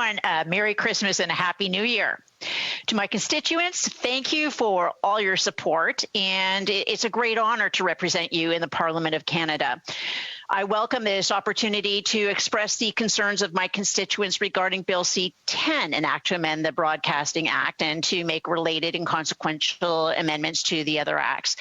everyone, Merry Christmas and a Happy New Year. To my constituents, thank you for all your support, and it's a great honor to represent you in the Parliament of Canada. I welcome this opportunity to express the concerns of my constituents regarding Bill C-10, an act to amend the Broadcasting Act and to make related and consequential amendments to the other acts.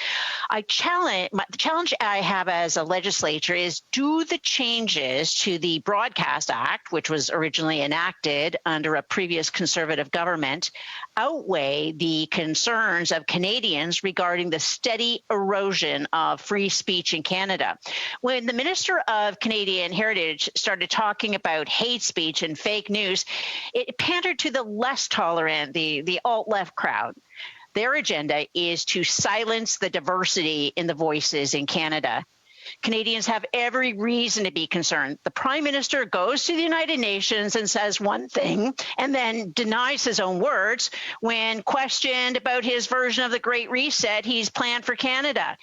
The challenge I have as a legislator is, do the changes to the Broadcast Act, which was originally enacted under a previous Conservative government, outweigh the concerns of Canadians regarding the steady erosion of free speech in Canada? When the Minister of Canadian Heritage started talking about hate speech and fake news, it pandered to the less tolerant, the alt-left crowd. Their agenda is to silence the diversity in the voices in Canada. Canadians have every reason to be concerned. The Prime Minister goes to the United Nations and says one thing and then denies his own words when questioned about his version of the Great Reset he's planned for Canada.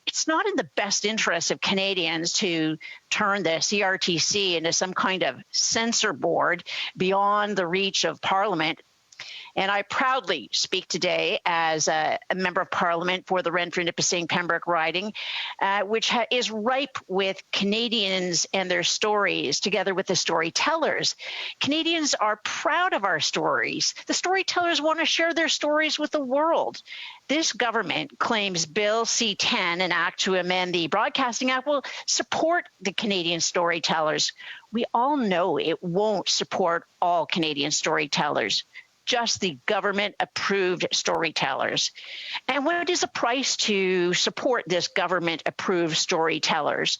It's not in the best interest of Canadians to turn the CRTC into some kind of censor board beyond the reach of Parliament. And I proudly speak today as a member of Parliament for the Renfrew-Nipissing-Pembroke riding, which is ripe with Canadians and their stories, together with the storytellers. Canadians are proud of our stories. The storytellers want to share their stories with the world. This government claims Bill C-10, an act to amend the Broadcasting Act, will support the Canadian storytellers. We all know it won't support all Canadian storytellers, just the government-approved storytellers. And what is the price to support this government-approved storytellers?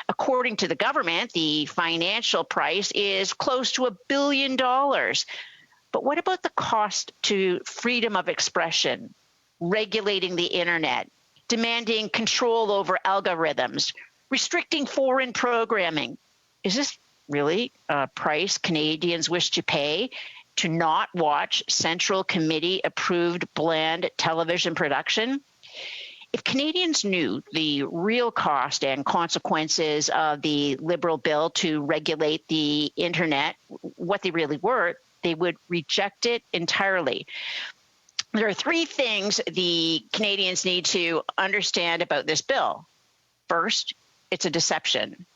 According to the government, the financial price is close to $1 billion. But what about the cost to freedom of expression, regulating the internet, demanding control over algorithms, restricting foreign programming? Is this really a price Canadians wish to pay to not watch Central Committee-approved bland television production? If Canadians knew the real cost and consequences of the Liberal bill to regulate the internet, what they really were, they would reject it entirely. There are three things the Canadians need to understand about this bill. First, it's a deception.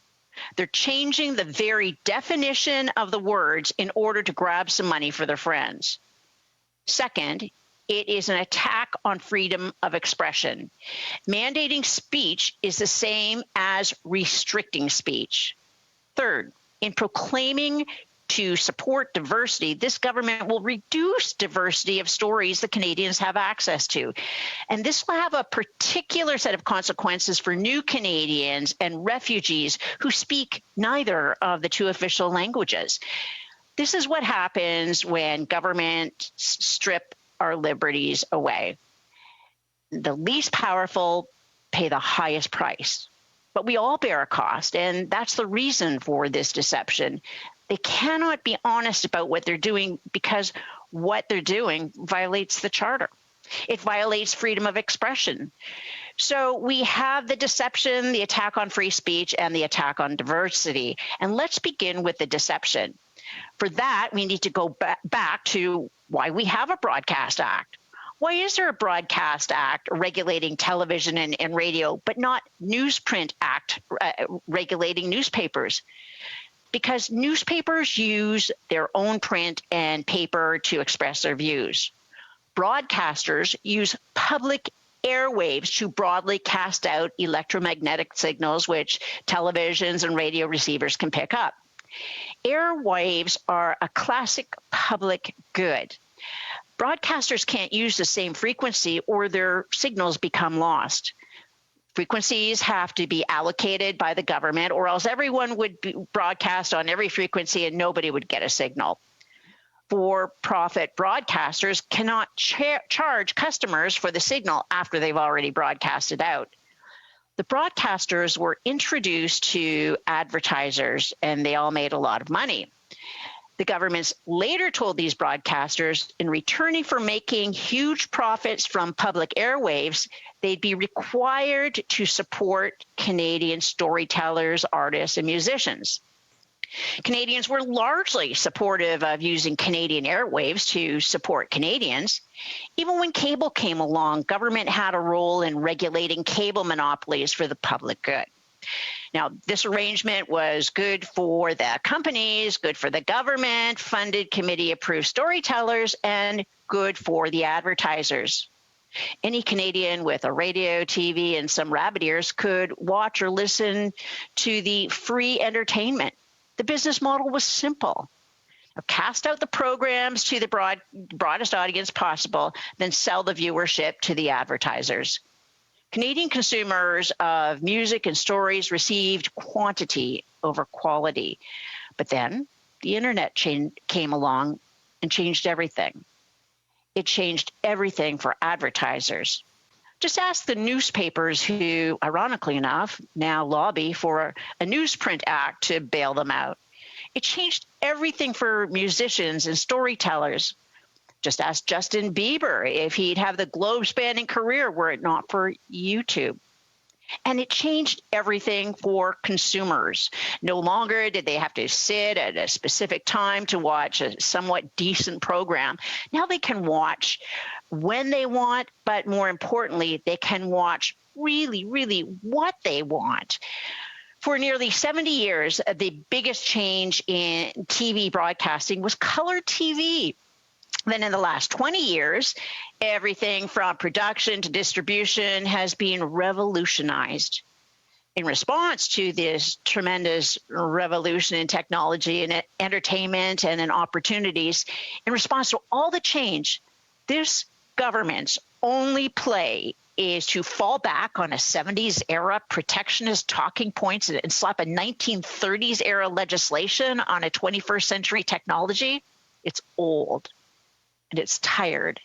They're changing the very definition of the words in order to grab some money for their friends. Second, it is an attack on freedom of expression. Mandating speech is the same as restricting speech. Third, in proclaiming to support diversity, this government will reduce diversity of stories that Canadians have access to. And this will have a particular set of consequences for new Canadians and refugees who speak neither of the two official languages. This is what happens when governments strip our liberties away. The least powerful pay the highest price. But we all bear a cost, and that's the reason for this deception. They cannot be honest about what they're doing because what they're doing violates the Charter. It violates freedom of expression. So we have the deception, the attack on free speech, and the attack on diversity. And let's begin with the deception. For that, we need to go back to why we have a Broadcast Act. Why is there a Broadcast Act regulating television and radio, but not Newsprint Act regulating newspapers? Because newspapers use their own print and paper to express their views. Broadcasters use public airwaves to broadly cast out electromagnetic signals, which televisions and radio receivers can pick up. Airwaves are a classic public good. Broadcasters can't use the same frequency or their signals become lost. Frequencies have to be allocated by the government, or else everyone would broadcast on every frequency and nobody would get a signal. For-profit broadcasters cannot charge customers for the signal after they've already broadcasted out. The broadcasters were introduced to advertisers, and they all made a lot of money. The governments later told these broadcasters, in returning for making huge profits from public airwaves, they'd be required to support Canadian storytellers, artists, and musicians. Canadians were largely supportive of using Canadian airwaves to support Canadians. Even when cable came along, government had a role in regulating cable monopolies for the public good. Now, this arrangement was good for the companies, good for the government, funded committee-approved storytellers, and good for the advertisers. Any Canadian with a radio, TV, and some rabbit ears could watch or listen to the free entertainment. The business model was simple. Cast out the programs to the broadest audience possible, then sell the viewership to the advertisers. Canadian consumers of music and stories received quantity over quality. But then the internet came along and changed everything. It changed everything for advertisers. Just ask the newspapers who, ironically enough, now lobby for a newsprint act to bail them out. It changed everything for musicians and storytellers. Just ask Justin Bieber if he'd have the globe-spanning career were it not for YouTube. And it changed everything for consumers. No longer did they have to sit at a specific time to watch a somewhat decent program. Now they can watch when they want, but more importantly, they can watch really, really what they want. For nearly 70 years, the biggest change in TV broadcasting was color TV. Then in the last 20 years, everything from production to distribution has been revolutionized. In response to this tremendous revolution in technology and entertainment and in opportunities, in response to all the change, this government's only play is to fall back on a 70s era protectionist talking points and slap a 1930s era legislation on a 21st century technology. It's old. And it's tired,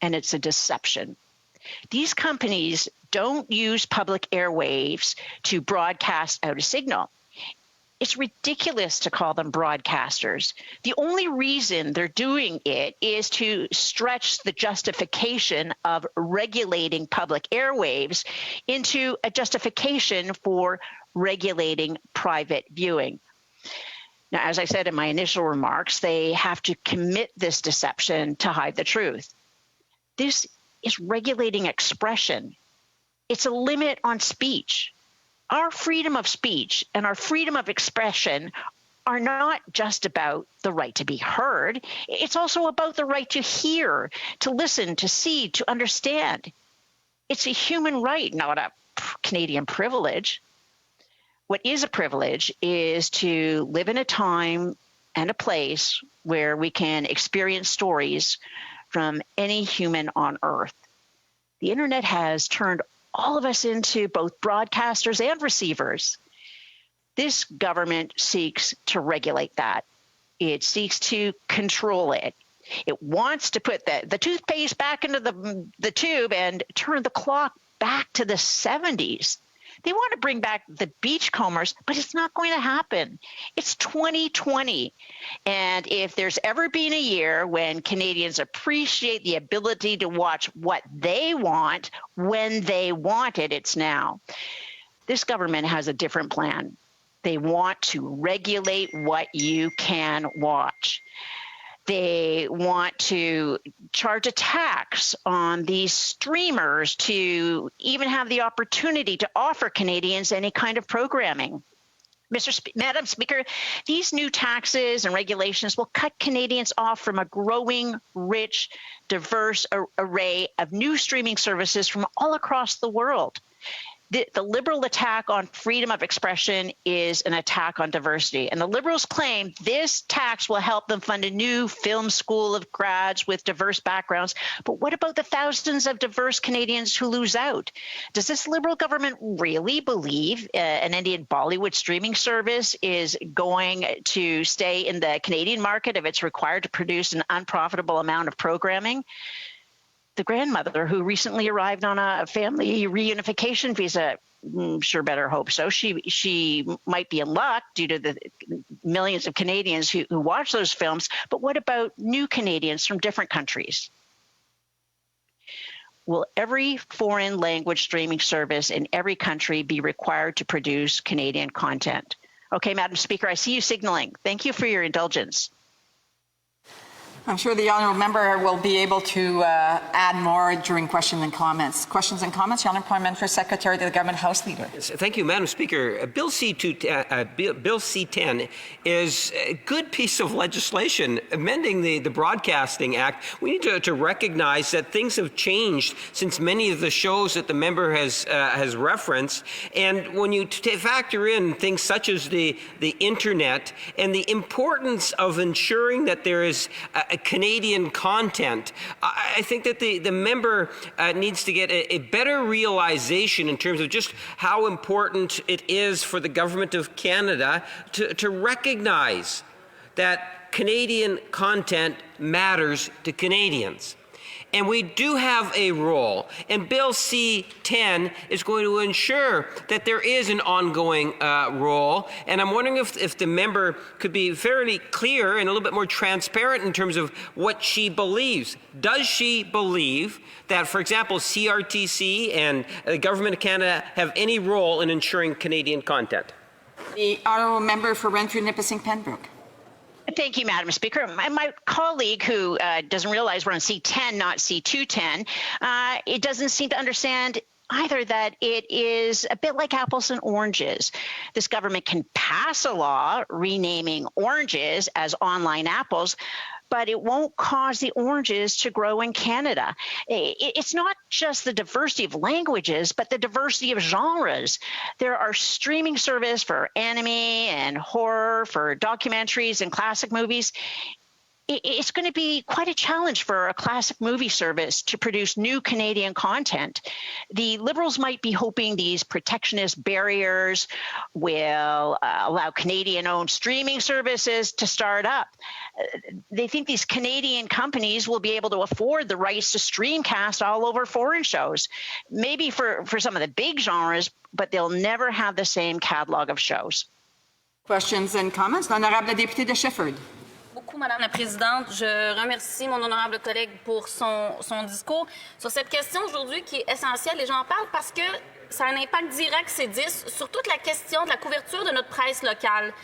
and it's a deception. These companies don't use public airwaves to broadcast out a signal. It's ridiculous to call them broadcasters. The only reason they're doing it is to stretch the justification of regulating public airwaves into a justification for regulating private viewing. Now, as I said in my initial remarks, they have to commit this deception to hide the truth. This is regulating expression. It's a limit on speech. Our freedom of speech and our freedom of expression are not just about the right to be heard. It's also about the right to hear, to listen, to see, to understand. It's a human right, not a Canadian privilege. What is a privilege is to live in a time and a place where we can experience stories from any human on earth. The internet has turned all of us into both broadcasters and receivers. This government seeks to regulate that. It seeks to control it. It wants to put the toothpaste back into the tube and turn the clock back to the 70s. They want to bring back the beachcombers, but it's not going to happen. It's 2020. And if there's ever been a year when Canadians appreciate the ability to watch what they want when they want it, it's now. This government has a different plan. They want to regulate what you can watch. They want to charge a tax on these streamers to even have the opportunity to offer Canadians any kind of programming. Madam Speaker, these new taxes and regulations will cut Canadians off from a growing, rich, diverse array of new streaming services from all across the world. The Liberal attack on freedom of expression is an attack on diversity. And the Liberals claim this tax will help them fund a new film school of grads with diverse backgrounds. But what about the thousands of diverse Canadians who lose out? Does this Liberal government really believe an Indian Bollywood streaming service is going to stay in the Canadian market if it's required to produce an unprofitable amount of programming? The grandmother who recently arrived on a family reunification visa, sure better hope so. She might be in luck due to the millions of Canadians who watch those films. But what about new Canadians from different countries? Will every foreign language streaming service in every country be required to produce Canadian content? Okay, Madam Speaker, I see you signaling. Thank you for your indulgence. I'm sure the honourable member will be able to add more during questions and comments. Questions and comments, the honourable parliamentary secretary to the government House Leader. Yes, thank you, Madam Speaker. Bill C-10 is a good piece of legislation amending the Broadcasting Act. We need to recognize that things have changed since many of the shows that the member has referenced. And when you factor in things such as the internet and the importance of ensuring that there is Canadian content, I think that the member needs to get a better realization in terms of just how important it is for the Government of Canada to recognize that Canadian content matters to Canadians. And we do have a role, and Bill C-10 is going to ensure that there is an ongoing role. And I'm wondering if the member could be fairly clear and a little bit more transparent in terms of what she believes. Does she believe that, for example, CRTC and the Government of Canada have any role in ensuring Canadian content? The honourable member for Renfrew-Nipissing-Pembroke. Thank you, Madam Speaker. My colleague, who doesn't realize we're on C-10, not C-210, it doesn't seem to understand either that it is a bit like apples and oranges. This government can pass a law renaming oranges as online apples, but it won't cause the oranges to grow in Canada. It's not just the diversity of languages, but the diversity of genres. There are streaming services for anime and horror, for documentaries and classic movies. It's going to be quite a challenge for a classic movie service to produce new Canadian content. The Liberals might be hoping these protectionist barriers will allow Canadian-owned streaming services to start up. They think these Canadian companies will be able to afford the rights to streamcast all over foreign shows, maybe for some of the big genres, but they'll never have the same catalog of shows. Questions and comments? L'honorable député de Shefford. Madame la Présidente. Je remercie mon honorable collègue pour son discours sur cette question aujourd'hui qui est essentielle. Et j'en parle parce que ça a un impact direct, ces 10, sur toute la question de la couverture de notre presse locale.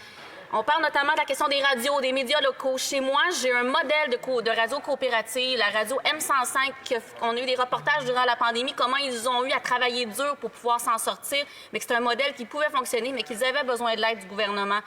On parle notamment de la question des radios, des médias locaux. Chez moi, j'ai un modèle de radio coopérative, la radio M105, on a eu des reportages durant la pandémie, comment ils ont eu à travailler dur pour pouvoir s'en sortir, mais que c'est un modèle qui pouvait fonctionner, mais qu'ils avaient besoin de l'aide du gouvernement.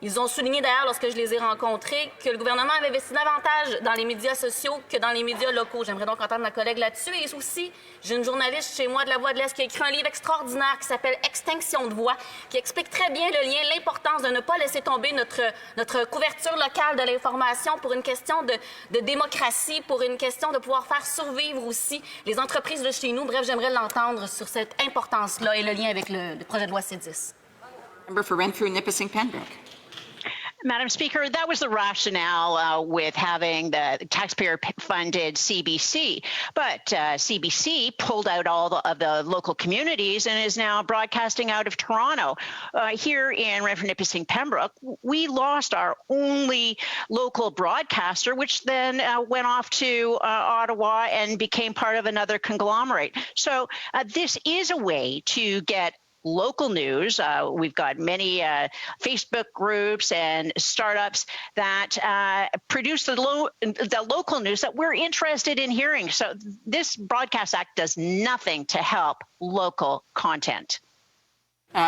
Ils ont souligné d'ailleurs, lorsque je les ai rencontrés, que le gouvernement avait investi davantage dans les médias sociaux que dans les médias locaux. J'aimerais donc entendre ma collègue là-dessus. Et aussi, j'ai une journaliste chez moi de La Voix de l'Est qui a écrit un livre extraordinaire qui s'appelle « Extinction de voix », qui explique très bien le lien, l'importance de ne pas laisser tomber notre couverture locale de l'information pour une question de démocratie, pour une question de pouvoir faire survivre aussi les entreprises de chez nous. Bref, j'aimerais l'entendre sur cette importance-là et le lien avec le projet de loi C10. Member for Renfrew-Nipissing-Pembroke. Madam Speaker, that was the rationale with having the taxpayer-funded CBC. But CBC pulled out all of the local communities and is now broadcasting out of Toronto. Here in Renfrew-Nipissing-Pembroke, we lost our only local broadcaster, which then went off to Ottawa and became part of another conglomerate. So this is a way to get local news. We've got many Facebook groups and startups that produce the local news that we're interested in hearing. So this Broadcast Act does nothing to help local content.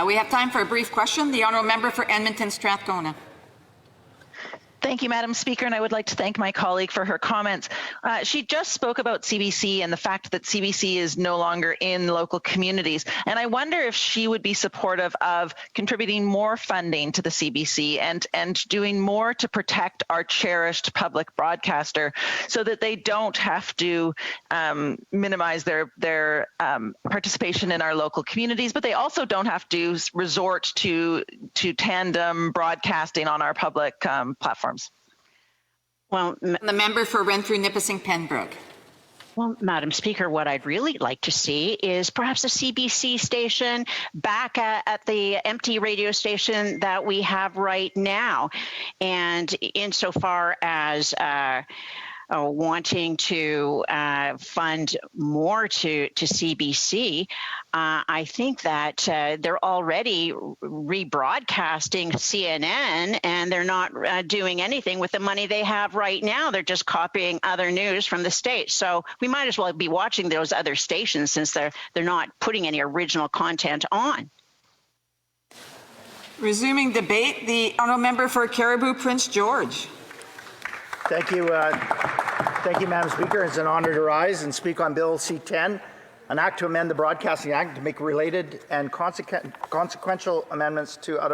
We have time for a brief question. The honourable member for Edmonton-Strathcona. Thank you, Madam Speaker, and I would like to thank my colleague for her comments. She just spoke about CBC and the fact that CBC is no longer in local communities, and I wonder if she would be supportive of contributing more funding to the CBC and doing more to protect our cherished public broadcaster so that they don't have to minimize their participation in our local communities, but they also don't have to resort to tandem broadcasting on our public platforms. Well, the member for Renfrew-Nipissing-Pembroke. Well, Madam Speaker, what I'd really like to see is perhaps a CBC station back at the empty radio station that we have right now. And insofar as wanting to fund more to CBC, I think that they're already rebroadcasting CNN, and they're not doing anything with the money they have right now. They're just copying other news from the States. So we might as well be watching those other stations since they're not putting any original content on. Resuming debate, the honourable member for Caribou Prince George. Thank you, Madam Speaker. It's an honour to rise and speak on Bill C-10, an act to amend the Broadcasting Act to make related and consequential amendments to other